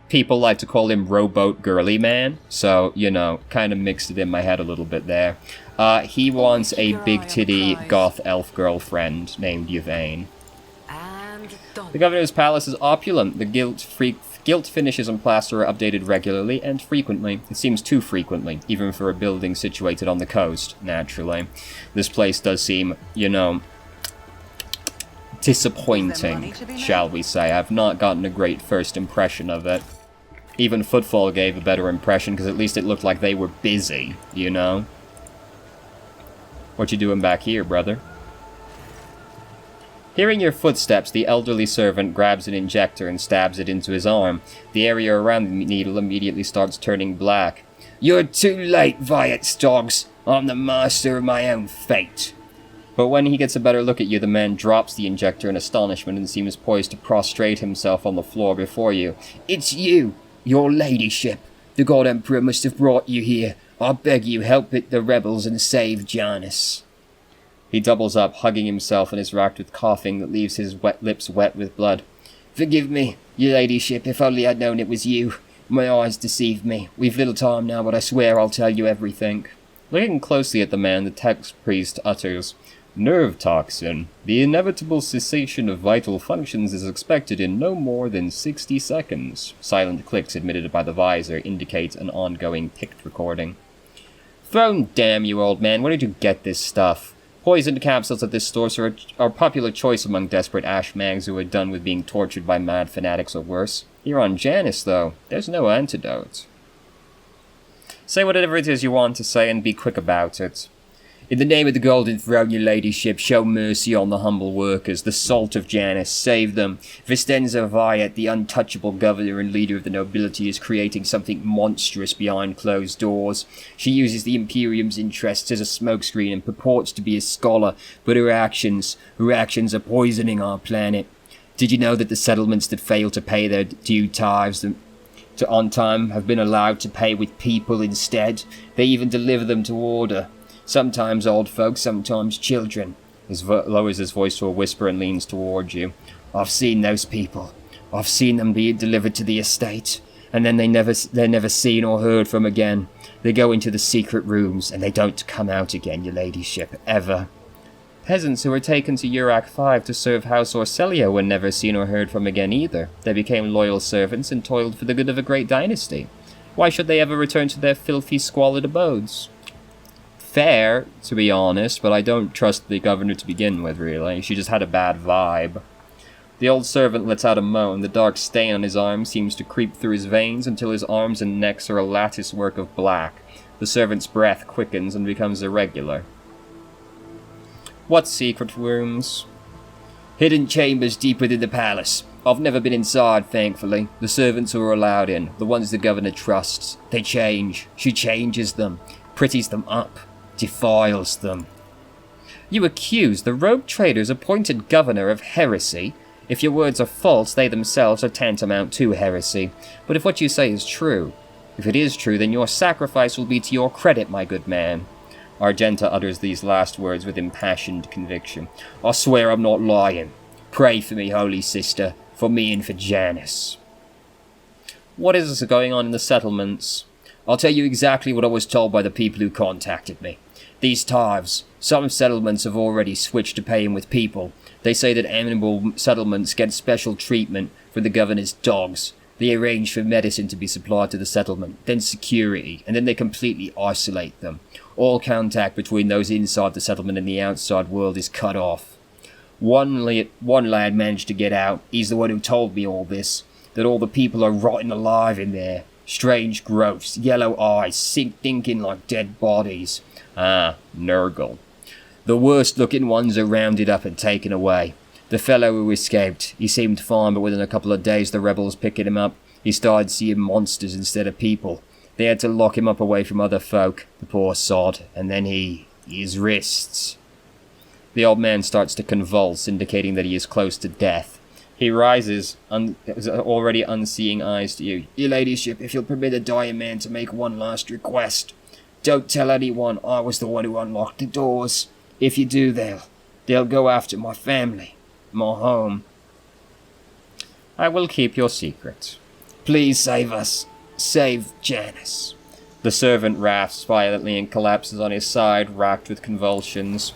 people like to call him Rowboat Girly Man, so, you know, kind of mixed it in my head a little bit there. He wants a big-titty goth elf girlfriend named Yvain. The governor's palace is opulent. The gilt finishes and plaster are updated regularly and frequently. It seems too frequently, even for a building situated on the coast, naturally. This place does seem, you know, disappointing, shall we say. I've not gotten a great first impression of it. Even Footfall gave a better impression, because at least it looked like they were busy, you know? What you doing back here, brother? Hearing your footsteps, the elderly servant grabs an injector and stabs it into his arm. The area around the needle immediately starts turning black. You're too late, Viet's dogs. I'm the master of my own fate. But when he gets a better look at you, the man drops the injector in astonishment and seems poised to prostrate himself on the floor before you. It's you, your ladyship. The God Emperor must have brought you here. I beg you, help the rebels and save Janus. He doubles up, hugging himself, and is racked with coughing that leaves his wet lips wet with blood. Forgive me, your ladyship, if only I'd known it was you. My eyes deceived me. We've little time now, but I swear I'll tell you everything. Looking closely at the man, the text priest utters, Nerve toxin. The inevitable cessation of vital functions is expected in no more than 60 seconds. Silent clicks admitted by the visor indicate an ongoing picked recording. Thrown damn you, old man, where did you get this stuff? Poisoned capsules at this store are a popular choice among desperate ashmags who are done with being tortured by mad fanatics or worse. Here on Janus, though, there's no antidote. Say whatever it is you want to say and be quick about it. In the name of the Golden Throne, your ladyship, show mercy on the humble workers, the salt of Janus, save them. Vistenza Viet, the untouchable governor and leader of the nobility, is creating something monstrous behind closed doors. She uses the Imperium's interests as a smokescreen and purports to be a scholar, but her actions are poisoning our planet. Did you know that the settlements that fail to pay their due tithes on time have been allowed to pay with people instead? They even deliver them to order. Sometimes old folks, sometimes children. He lowers his voice to a whisper and leans towards you. I've seen those people. I've seen them being delivered to the estate, and then they're never seen or heard from again. They go into the secret rooms, and they don't come out again, your ladyship, ever. Peasants who were taken to Urak 5 to serve House Orcelia were never seen or heard from again either. They became loyal servants and toiled for the good of a great dynasty. Why should they ever return to their filthy, squalid abodes? Fair, to be honest, but I don't trust the governor to begin with, really. She just had a bad vibe. The old servant lets out a moan. The dark stain on his arm seems to creep through his veins until his arms and necks are a lattice work of black. The servant's breath quickens and becomes irregular. What secret rooms? Hidden chambers deep within the palace. I've never been inside, thankfully. The servants who are allowed in, the ones the governor trusts, they change. She changes them, pretties them up, defiles them. You accuse the rogue traders appointed governor of heresy. If your words are false, they themselves are tantamount to heresy. But if what you say is true, if it is true, then your sacrifice will be to your credit, my good man. Argenta utters these last words with impassioned conviction. I swear I'm not lying. Pray for me, holy sister, for me and for Janus. What is going on in the settlements? I'll tell you exactly what I was told by the people who contacted me. These tithes, some settlements have already switched to paying with people. They say that amiable settlements get special treatment for the governor's dogs. They arrange for medicine to be supplied to the settlement, then security, and then they completely isolate them. All contact between those inside the settlement and the outside world is cut off. One lad managed to get out. He's the one who told me all this, that all the people are rotting alive in there. Strange growths, yellow eyes, stinking like dead bodies. Ah, Nurgle. The worst-looking ones are rounded up and taken away. The fellow who escaped, he seemed fine, but within a couple of days the rebels picking him up, he started seeing monsters instead of people. They had to lock him up away from other folk, the poor sod, and then his wrists. The old man starts to convulse, indicating that he is close to death. He rises, already unseeing eyes to you. Your ladyship, if you'll permit a dying man to make one last request. Don't tell anyone I was the one who unlocked the doors. If you do, they'll go after my family, my home. I will keep your secret. Please save us. Save Janus. The servant rasps violently and collapses on his side, racked with convulsions.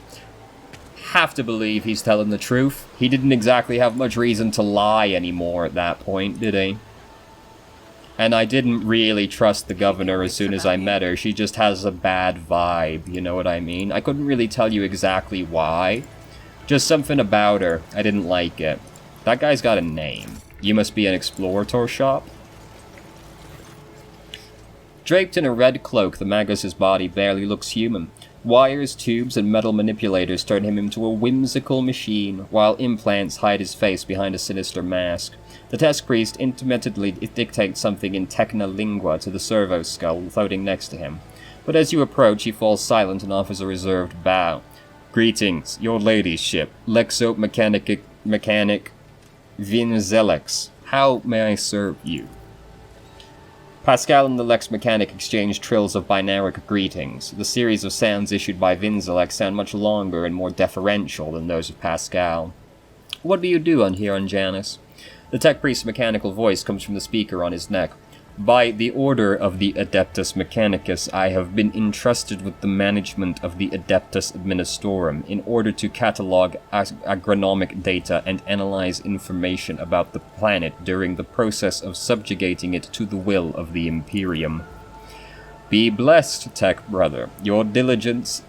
Have to believe he's telling the truth. He didn't exactly have much reason to lie anymore at that point, did he? And I didn't really trust the governor as soon as I met her. She just has a bad vibe, you know what I mean? I couldn't really tell you exactly why. Just something about her. I didn't like it. That guy's got a name. You must be an explorator shop? Draped in a red cloak, the Magos' body barely looks human. Wires, tubes, and metal manipulators turn him into a whimsical machine, while implants hide his face behind a sinister mask. The test priest intermittently dictates something in Technolingua to the servo skull floating next to him. But as you approach, he falls silent and offers a reserved bow. Greetings, your ladyship, Lexo Mechanic Vinzelex. How may I serve you? Pascal and the Lex Mechanic exchange trills of binaric greetings. The series of sounds issued by Vinzelex sound much longer and more deferential than those of Pascal. What do you do on here on Janus? The tech priest's mechanical voice comes from the speaker on his neck. By the order of the Adeptus Mechanicus, I have been entrusted with the management of the Adeptus Administorum in order to catalog agronomic data and analyze information about the planet during the process of subjugating it to the will of the Imperium. Be blessed, Tech Brother. Your diligence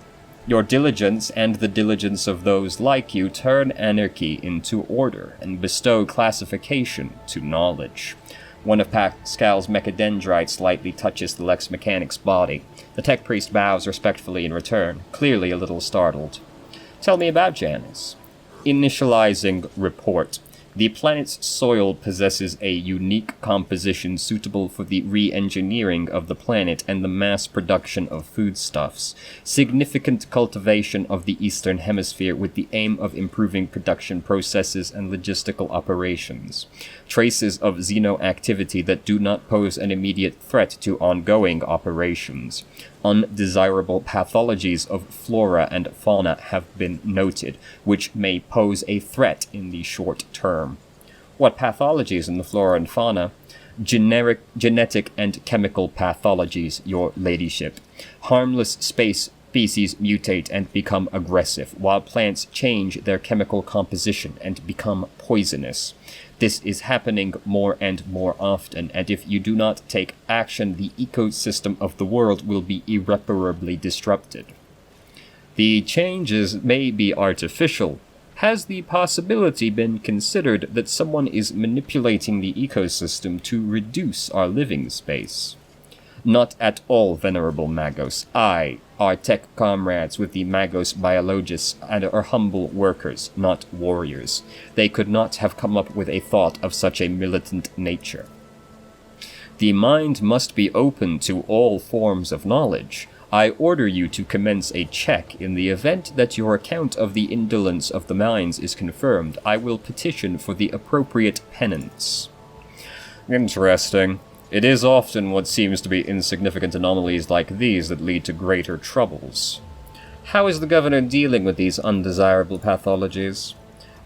and the diligence of those like you turn anarchy into order and bestow classification to knowledge. One of Pascal's mechadendrites slightly touches the Lex Mechanic's body. The tech priest bows respectfully in return, clearly a little startled. Tell me about Janus. Initializing report. The planet's soil possesses a unique composition suitable for the re-engineering of the planet and the mass production of foodstuffs. Significant cultivation of the Eastern Hemisphere with the aim of improving production processes and logistical operations. Traces of xenoactivity that do not pose an immediate threat to ongoing operations. Undesirable pathologies of flora and fauna have been noted, which may pose a threat in the short term. What pathologies in the flora and fauna? Genetic and chemical pathologies, your ladyship. Harmless species mutate and become aggressive, while plants change their chemical composition and become poisonous. This is happening more and more often, and if you do not take action, the ecosystem of the world will be irreparably disrupted. The changes may be artificial. Has the possibility been considered that someone is manipulating the ecosystem to reduce our living space? Not at all, Venerable Magos. Our tech comrades with the Magos Biologists and are humble workers, not warriors. They could not have come up with a thought of such a militant nature. The mind must be open to all forms of knowledge. I order you to commence a check. In the event that your account of the indolence of the mines is confirmed, I will petition for the appropriate penance. Interesting. It is often what seems to be insignificant anomalies like these that lead to greater troubles. How is the governor dealing with these undesirable pathologies?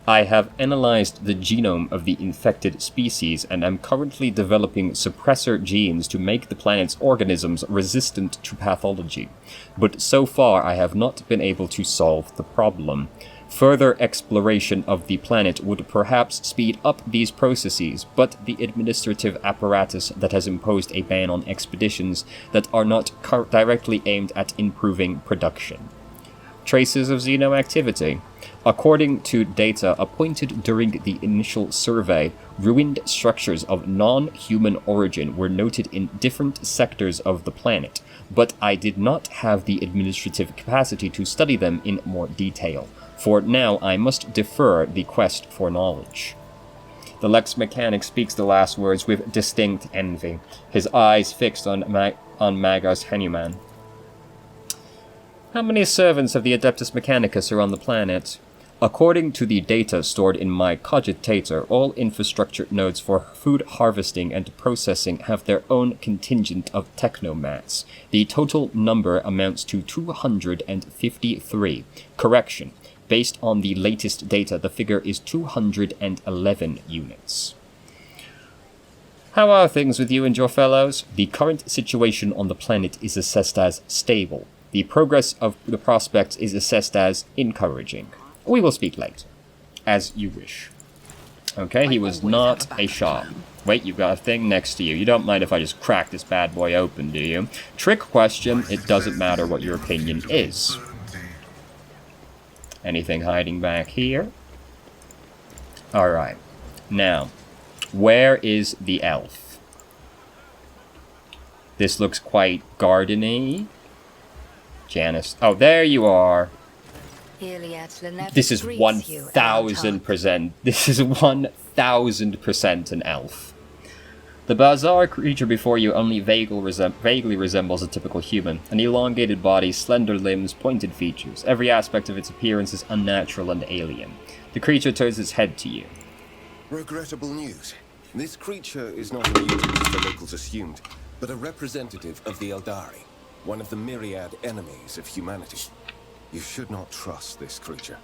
I have analyzed the genome of the infected species and am currently developing suppressor genes to make the planet's organisms resistant to pathology, but so far I have not been able to solve the problem. Further exploration of the planet would perhaps speed up these processes, but the administrative apparatus that has imposed a ban on expeditions that are not directly aimed at improving production. Traces of xenoactivity. According to data appointed during the initial survey, ruined structures of non-human origin were noted in different sectors of the planet, but I did not have the administrative capacity to study them in more detail. For now, I must defer the quest for knowledge. The Lex Mechanic speaks the last words with distinct envy, his eyes fixed on Magos Hanuman. How many servants of the Adeptus Mechanicus are on the planet? According to the data stored in my cogitator, all infrastructure nodes for food harvesting and processing have their own contingent of technomats. The total number amounts to 253. Correction. Based on the latest data, the figure is 211 units. How are things with you and your fellows? The current situation on the planet is assessed as stable. The progress of the prospects is assessed as encouraging. We will speak later. As you wish. Okay, he was not a shop. Wait, you've got a thing next to you. You don't mind if I just crack this bad boy open, do you? Trick question, it doesn't matter what your opinion is. Anything hiding back here? Alright. Now, where is the elf? This looks quite gardeny. Janice. Oh, there you are. This is 1000%. This is 1000% an elf. The bizarre creature before you only vaguely resembles a typical human. An elongated body, slender limbs, pointed features. Every aspect of its appearance is unnatural and alien. The creature turns its head to you.
Regrettable news. This creature is not a mutant as the locals assumed, but a representative of the Eldari, one of the myriad enemies of humanity. You should not trust this creature.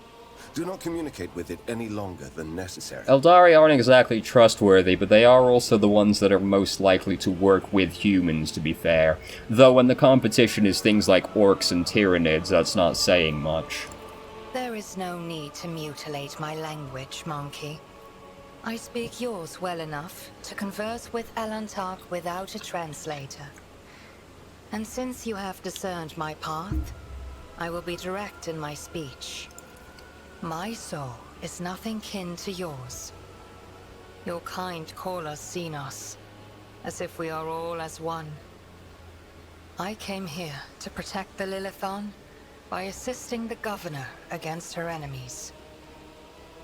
Do not communicate with it any longer than necessary.
Eldari aren't exactly trustworthy, but they are also the ones that are most likely to work with humans, to be fair. Though when the competition is things like orcs and tyrannids, that's not saying much.
There is no need to mutilate my language, monkey. I speak yours well enough to converse with Elantark without a translator. And since you have discerned my path, I will be direct in my speech. My soul is nothing kin to yours. Your kind call us Xenos, as if we are all as one. I came here to protect the Lilithon by assisting the governor against her enemies.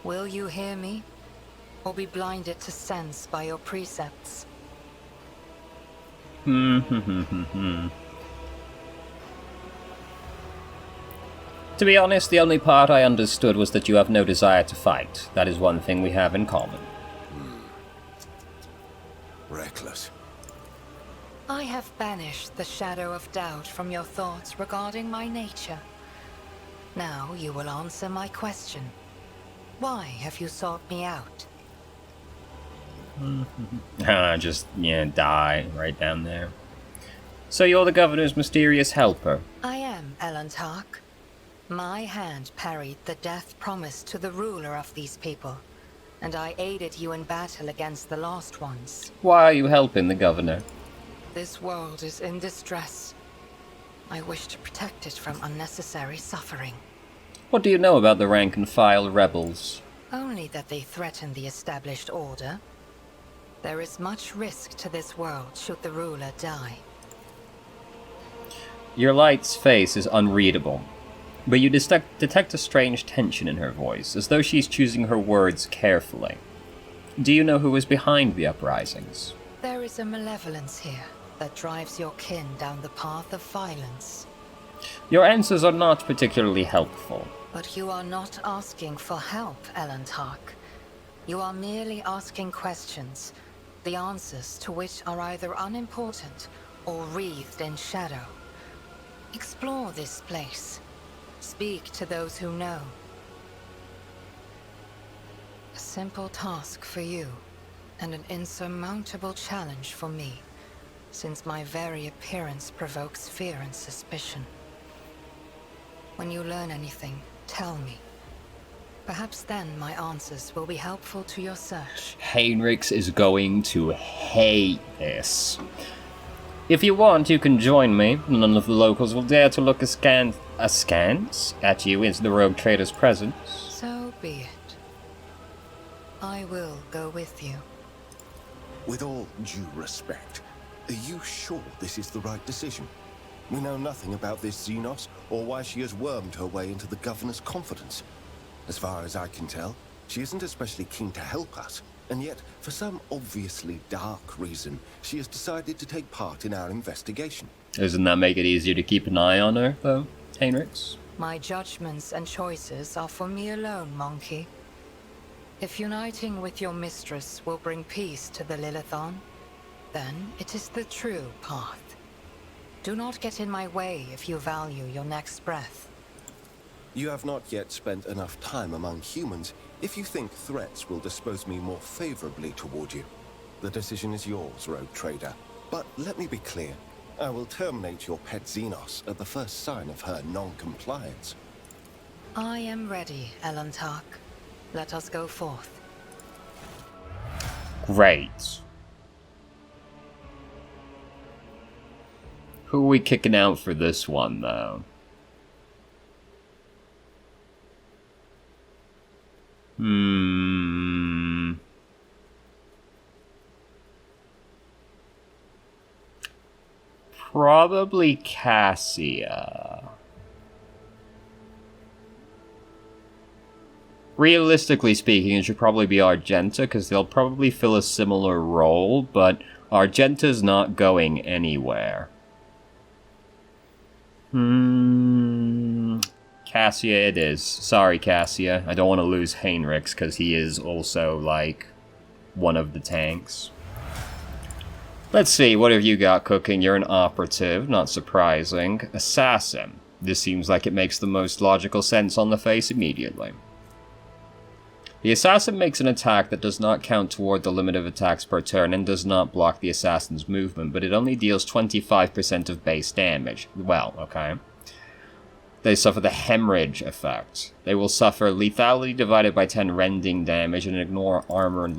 Will you hear me, or be blinded to sense by your precepts?
To be honest, the only part I understood was that you have no desire to fight. That is one thing we have in common.
Reckless.
I have banished the shadow of doubt from your thoughts regarding my nature. Now you will answer my question. Why have you sought me out?
Just, die right down there. So you're the governor's mysterious helper?
I am, Elantark. My hand parried the death promised to the ruler of these people, and I aided you in battle against the Lost Ones.
Why are you helping the governor?
This world is in distress. I wish to protect it from unnecessary suffering.
What do you know about the rank-and-file rebels?
Only that they threaten the established order. There is much risk to this world should the ruler die.
Your light's face is unreadable, but you detect a strange tension in her voice, as though she's choosing her words carefully. Do you know who is behind the uprisings?
There is a malevolence here that drives your kin down the path of violence.
Your answers are not particularly helpful.
But you are not asking for help, Elantark. You are merely asking questions, the answers to which are either unimportant or wreathed in shadow. Explore this place. Speak to those who know. A simple task for you, and an insurmountable challenge for me, since my very appearance provokes fear and suspicion. When you learn anything, tell me. Perhaps then my answers will be helpful to your search.
Heinrichs is going to hate this. If you want, you can join me. None of the locals will dare to look askance at you in the rogue trader's presence.
So be it. I will go with you.
With all due respect, are you sure this is the right decision? We know nothing about this Xenos, or why she has wormed her way into the governor's confidence. As far as I can tell, she isn't especially keen to help us, and yet, for some obviously dark reason, she has decided to take part in our investigation.
Doesn't that make it easier to keep an eye on her, though, Heinrichs?
My judgments and choices are for me alone, monkey. If uniting with your mistress will bring peace to the Lilithon, then it is the true path. Do not get in my way if you value your next breath.
You have not yet spent enough time among humans if you think threats will dispose me more favorably toward you. The decision is yours, rogue trader. But let me be clear. I will terminate your pet Xenos at the first sign of her non-compliance.
I am ready, Elantark. Let us go forth.
Great. Who are we kicking out for this one, though? Probably Cassia. Realistically speaking, it should probably be Argenta, because they'll probably fill a similar role, but Argenta's not going anywhere. Cassia it is. Sorry, Cassia. I don't want to lose Heinrichs, because he is also, like, one of the tanks. Let's see, what have you got cooking? You're an operative, not surprising. Assassin. This seems like it makes the most logical sense on the face immediately. The assassin makes an attack that does not count toward the limit of attacks per turn and does not block the assassin's movement, but it only deals 25% of base damage. Well, okay. They suffer the hemorrhage effect. They will suffer lethality divided by 10 rending damage and ignore armor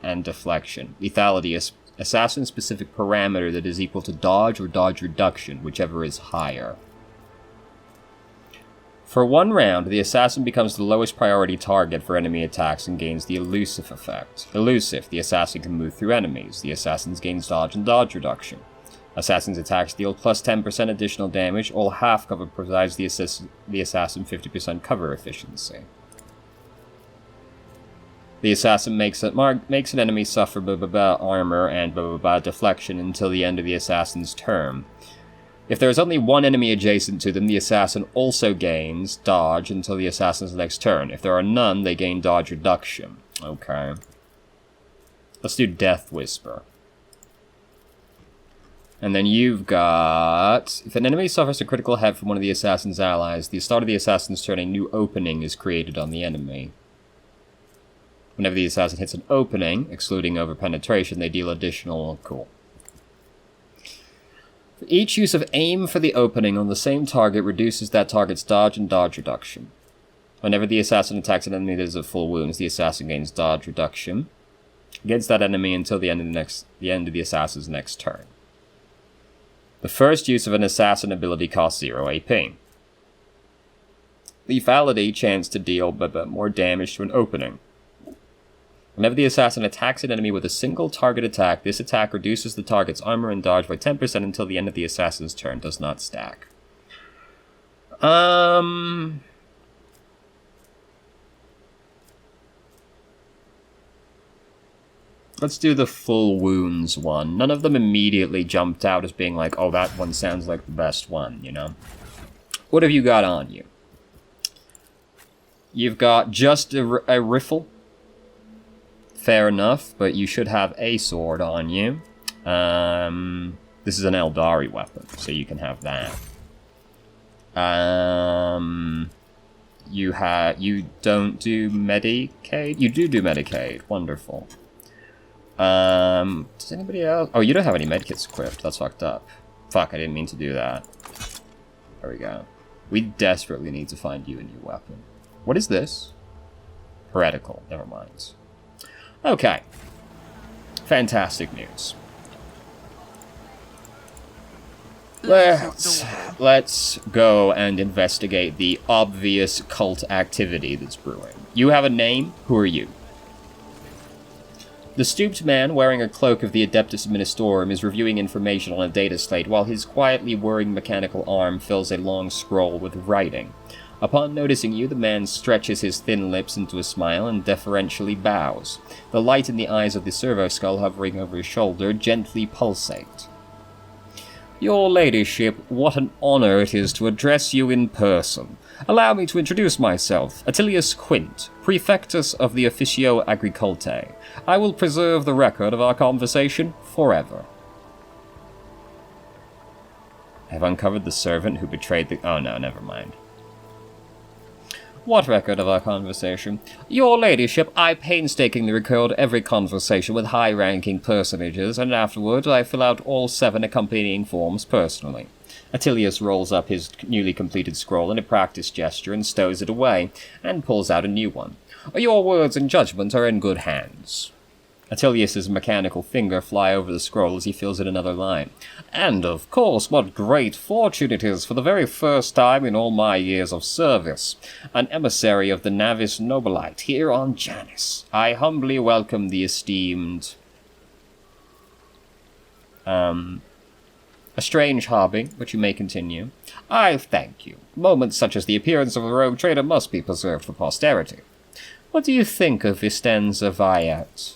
and deflection. Lethality is assassin-specific parameter that is equal to dodge or dodge reduction, whichever is higher. For 1 round, the assassin becomes the lowest priority target for enemy attacks and gains the elusive effect. Elusive, the assassin can move through enemies. The assassin gains dodge and dodge reduction. Assassin's attacks deal plus 10% additional damage. All half cover provides the assassin 50% cover efficiency. The assassin makes an enemy suffer armor and deflection until the end of the assassin's turn. If there is only one enemy adjacent to them, the assassin also gains dodge until the assassin's next turn. If there are none, they gain dodge reduction. Okay. Let's do Death Whisper. And then you've got... If an enemy suffers a critical hit from one of the assassin's allies, the start of the assassin's turn, a new opening is created on the enemy. Whenever the assassin hits an opening, excluding over penetration, they deal additional... Cool. For each use of aim for the opening on the same target reduces that target's dodge and dodge reduction. Whenever the assassin attacks an enemy that is at full wounds, the assassin gains dodge reduction against that enemy until the end of the assassin's next turn. The first use of an assassin ability costs 0 AP. Lethality, chance to deal more damage to an opening. Whenever the assassin attacks an enemy with a single target attack, this attack reduces the target's armor and dodge by 10% until the end of the assassin's turn. Does not stack. Let's do the full wounds one. None of them immediately jumped out as being like, oh, that one sounds like the best one, you know? What have you got on you? You've got just a rifle. Fair enough, but you should have a sword on you. This is an Eldari weapon, so you can have that. You don't do Medicaid? You do Medicaid. Wonderful. Does anybody else? Oh, you don't have any medkits equipped. That's fucked up. Fuck, I didn't mean to do that. There we go. We desperately need to find you a new weapon. What is this? Heretical. Never mind. Okay. Fantastic news. Let's go and investigate the obvious cult activity that's brewing. You have a name? Who are you? The stooped man, wearing a cloak of the Adeptus Ministorum, is reviewing information on a data slate while his quietly whirring mechanical arm fills a long scroll with writing. Upon noticing you, the man stretches his thin lips into a smile and deferentially bows. The light in the eyes of the servo skull hovering over his shoulder gently pulsate. Your ladyship, what an honor it is to address you in person. Allow me to introduce myself, Attilius Quint, Prefectus of the Officio Agricolte. I will preserve the record of our conversation forever. I have uncovered the servant who betrayed the... Oh no, never mind. What record of our conversation? Your ladyship, I painstakingly record every conversation with high-ranking personages, and afterwards I fill out all 7 accompanying forms personally. Attilius rolls up his newly completed scroll in a practiced gesture and stows it away, and pulls out a new one. Your words and judgment are in good hands. Attilius's mechanical finger fly over the scroll as he fills in another line. And, of course, what great fortune it is for the very first time in all my years of service. An emissary of the Navis Nobilite here on Janus. I humbly welcome the esteemed... A strange hobby, which you may continue. I thank you. Moments such as the appearance of a rogue trader must be preserved for posterity. What do you think of Vistenza Viat?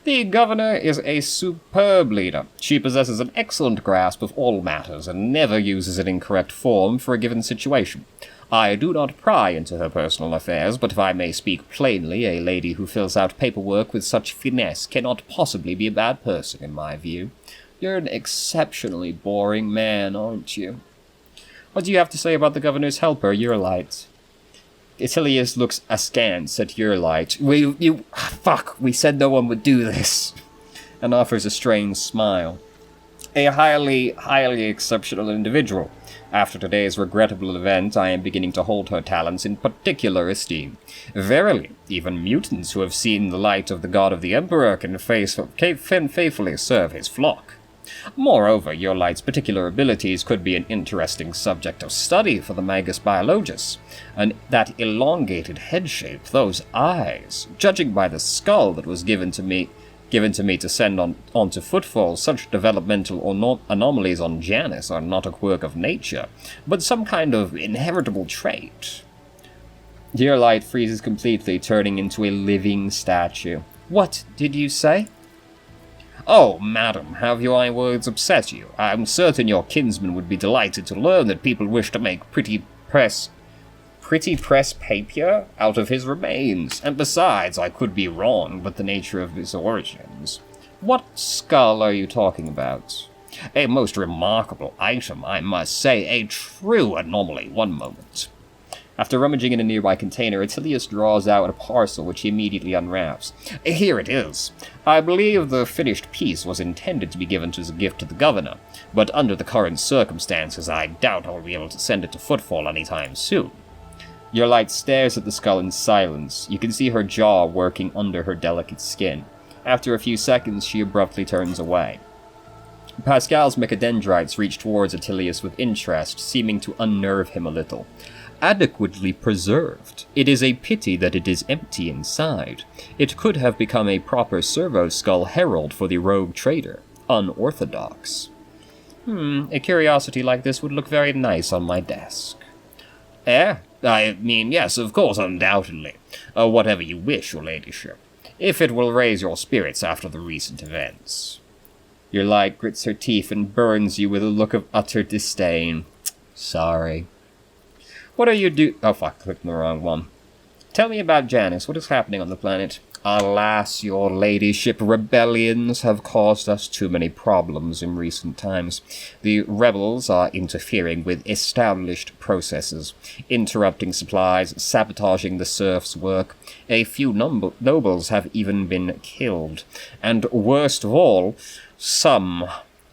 The governor is a superb leader. She possesses an excellent grasp of all matters and never uses an incorrect form for a given situation. I do not pry into her personal affairs, but if I may speak plainly, a lady who fills out paperwork with such finesse cannot possibly be a bad person, in my view. You're an exceptionally boring man, aren't you? What do you have to say about the governor's helper, Eurolite? Attilius looks askance at Eurolite. We said no one would do this. And offers a strange smile. A highly exceptional individual. After today's regrettable event, I am beginning to hold her talents in particular esteem. Verily, even mutants who have seen the light of the god of the Emperor can faithfully serve his flock. Moreover, Eurolite's particular abilities could be an interesting subject of study for the Magus Biologus. And that elongated head shape, those eyes, judging by the skull that was given to me to send onto Footfall, such developmental anomalies on Janus are not a quirk of nature, but some kind of inheritable trait. Eurolite freezes completely, turning into a living statue. What did you say? Oh, madam, have your words upset you? I'm certain your kinsman would be delighted to learn that people wish to make pretty press papier out of his remains, and besides, I could be wrong, but the nature of his origins. What skull are you talking about? A most remarkable item, I must say, a true anomaly. One moment. After rummaging in a nearby container, Attilius draws out a parcel which he immediately unwraps. Here it is. I believe the finished piece was intended to be given as a gift to the governor, but under the current circumstances I doubt I'll be able to send it to Footfall anytime soon. Eurolite stares at the skull in silence. You can see her jaw working under her delicate skin. After a few seconds, she abruptly turns away. Pascal's mechadendrites reach towards Attilius with interest, seeming to unnerve him a little. Adequately preserved. It is a pity that it is empty inside. It could have become a proper servo-skull herald for the rogue trader. Unorthodox. A curiosity like this would look very nice on my desk. I mean, yes, of course, undoubtedly. Whatever you wish, your ladyship. If it will raise your spirits after the recent events. Eurolite grits her teeth and burns you with a look of utter disdain. Sorry. What are you Oh fuck, clicked on the wrong one. Tell me about Janus. What is happening on the planet? Alas, your ladyship, rebellions have caused us too many problems in recent times. The rebels are interfering with established processes, interrupting supplies, sabotaging the serfs' work. A few nobles have even been killed. And worst of all, some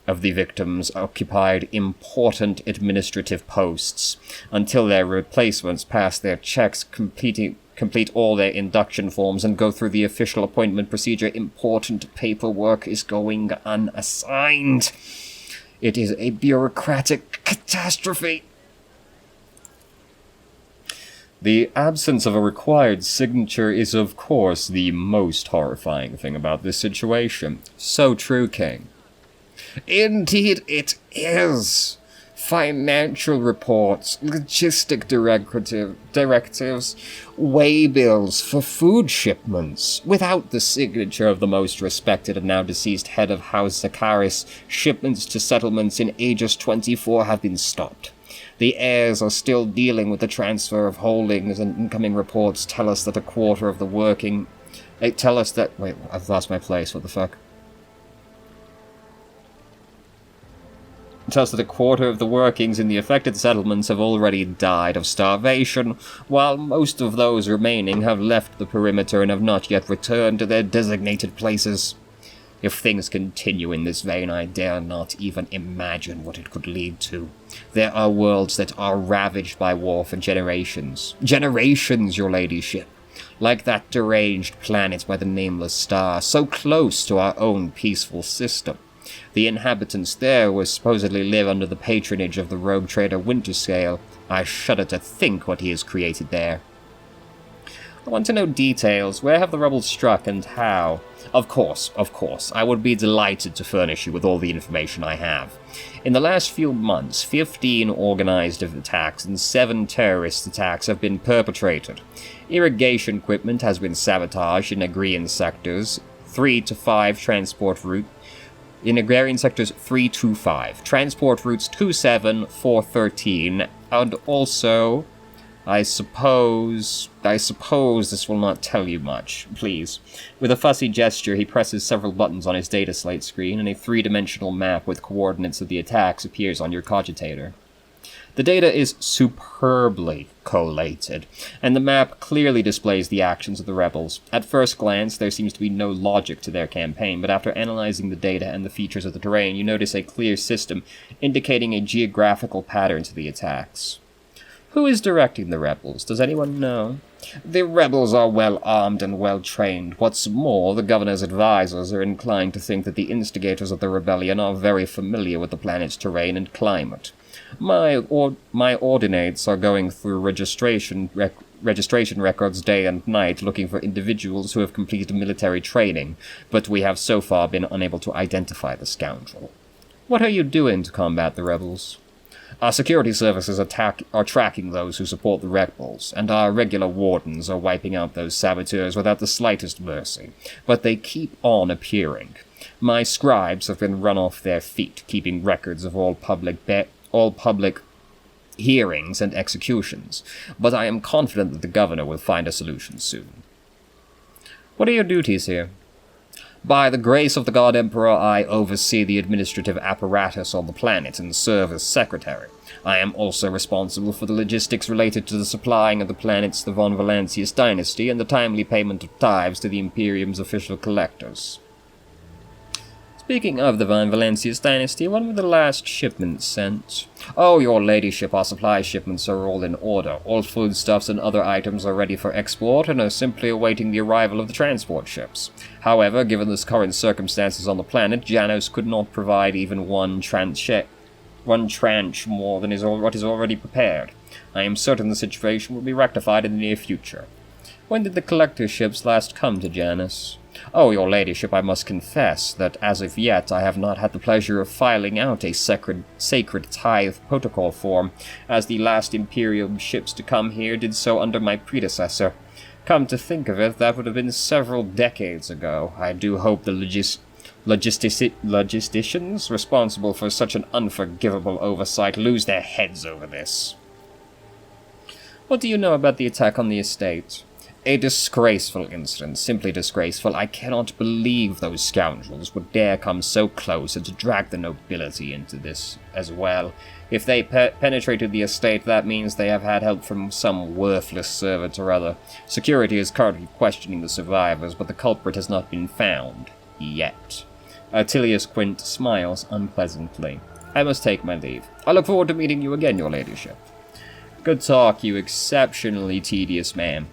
of the victims occupied important administrative posts until their replacements pass their checks, complete all their induction forms, and go through the official appointment procedure. Important paperwork is going unassigned. It is a bureaucratic catastrophe. The absence of a required signature is, of course, the most horrifying thing about this situation. So true, King. Indeed it is. Financial reports, logistic directives, waybills for food shipments. Without the signature of the most respected and now deceased head of House Zacharis, shipments to settlements in Aegis 24 have been stopped. The heirs are still dealing with the transfer of holdings, and incoming reports tell us that a quarter of the working... Wait, I've lost my place, what the fuck? It tells that a quarter of the workings in the affected settlements have already died of starvation, while most of those remaining have left the perimeter and have not yet returned to their designated places. If things continue in this vein, I dare not even imagine what it could lead to. There are worlds that are ravaged by war for generations. Generations, your ladyship. like that deranged planet by the nameless star, so close to our own peaceful system. The inhabitants there will supposedly live under the patronage of the rogue trader Winterscale. I shudder to think what he has created there. I want to know details. Where have the rebels struck and how? Of course, I would be delighted to furnish you with all the information I have. In the last few months, 15 organized attacks and 7 terrorist attacks have been perpetrated. Irrigation equipment has been sabotaged in agrarian sectors 3 to 5 transport route. In agrarian sectors 3 to 5, transport routes 27, 413, and also, I suppose this will not tell you much, please. With a fussy gesture, he presses several buttons on his data slate screen, and a 3-dimensional map with coordinates of the attacks appears on your cogitator. The data is superbly collated, and the map clearly displays the actions of the rebels. At first glance, there seems to be no logic to their campaign, but after analyzing the data and the features of the terrain, you notice a clear system indicating a geographical pattern to the attacks. Who is directing the rebels? Does anyone know? The rebels are well armed and well trained. What's more, the governor's advisors are inclined to think that the instigators of the rebellion are very familiar with the planet's terrain and climate. My ordinates are going through registration records day and night looking for individuals who have completed military training, but we have so far been unable to identify the scoundrel. What are you doing to combat the rebels? Our security services are tracking those who support the rebels, and our regular wardens are wiping out those saboteurs without the slightest mercy, but they keep on appearing. My scribes have been run off their feet, keeping records of all public hearings and executions, but I am confident that the governor will find a solution soon. What are your duties here? By the grace of the God Emperor, I oversee the administrative apparatus on the planet and serve as secretary. I am also responsible for the logistics related to the supplying of the planets the von Valancius dynasty and the timely payment of tithes to the Imperium's official collectors. Speaking of the von Valancius dynasty, when were the last shipments sent? Oh, your ladyship, our supply shipments are all in order. All foodstuffs and other items are ready for export and are simply awaiting the arrival of the transport ships. However, given the current circumstances on the planet, Janos could not provide even one tranche more than what is already prepared. I am certain the situation will be rectified in the near future. When did the collector ships last come to Janus? Oh, your ladyship, I must confess that as of yet I have not had the pleasure of filing out a sacred tithe protocol form, as the last Imperial ships to come here did so under my predecessor. Come to think of it, that would have been several decades ago. I do hope the logisticians responsible for such an unforgivable oversight lose their heads over this. What do you know about the attack on the estate? A disgraceful incident, simply disgraceful. I cannot believe those scoundrels would dare come so close and to drag the nobility into this as well. If they penetrated the estate, that means they have had help from some worthless servant or other. Security is currently questioning the survivors, but the culprit has not been found. Yet. Tilius Quint smiles unpleasantly. I must take my leave. I look forward to meeting you again, your ladyship. Good talk, you exceptionally tedious man.